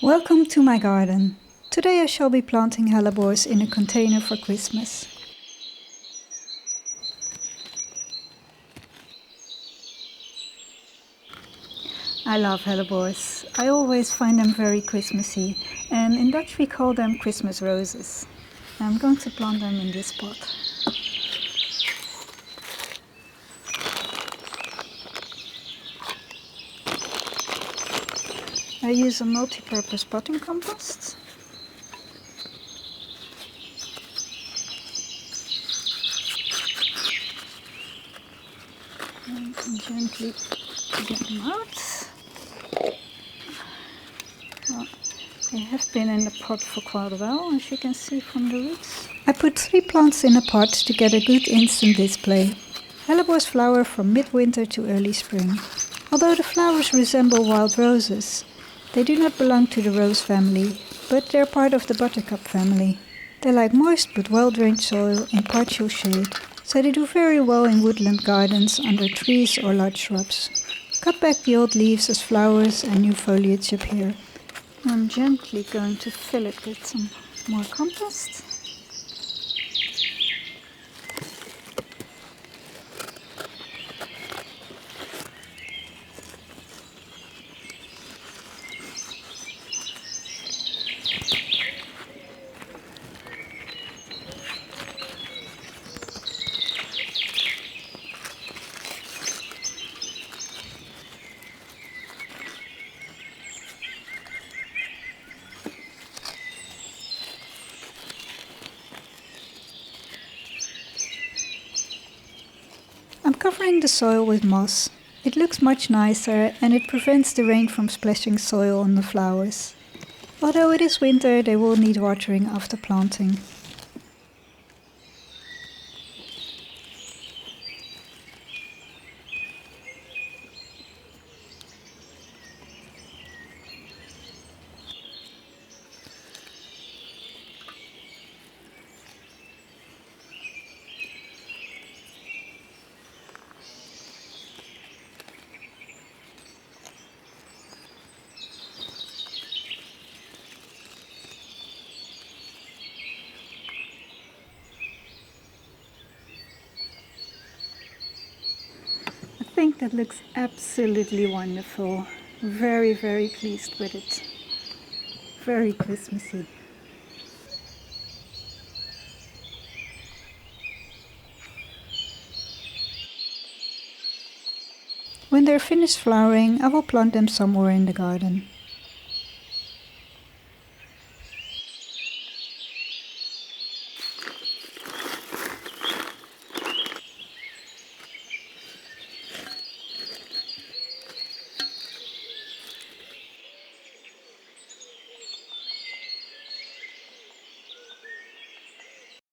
Welcome to my garden. Today I shall be planting hellebores in a container for Christmas. I love hellebores. I always find them very Christmassy, and in Dutch we call them Christmas roses. I'm going to plant them in this pot. I use a multi-purpose potting compost. And gently get them out. Well, they have been in the pot for quite a while, as you can see from the roots. I put 3 plants in a pot to get a good instant display. Hellebores flower from midwinter to early spring. Although the flowers resemble wild roses, they do not belong to the rose family, but they're part of the buttercup family. They like moist but well-drained soil in partial shade, so they do very well in woodland gardens under trees or large shrubs. Cut back the old leaves as flowers and new foliage appear. I'm gently going to fill it with some more compost. I'm covering the soil with moss. It looks much nicer and it prevents the rain from splashing soil on the flowers. Although it is winter, they will need watering after planting. I think that looks absolutely wonderful. Very, very pleased with it. Very Christmassy. When they're finished flowering, I will plant them somewhere in the garden.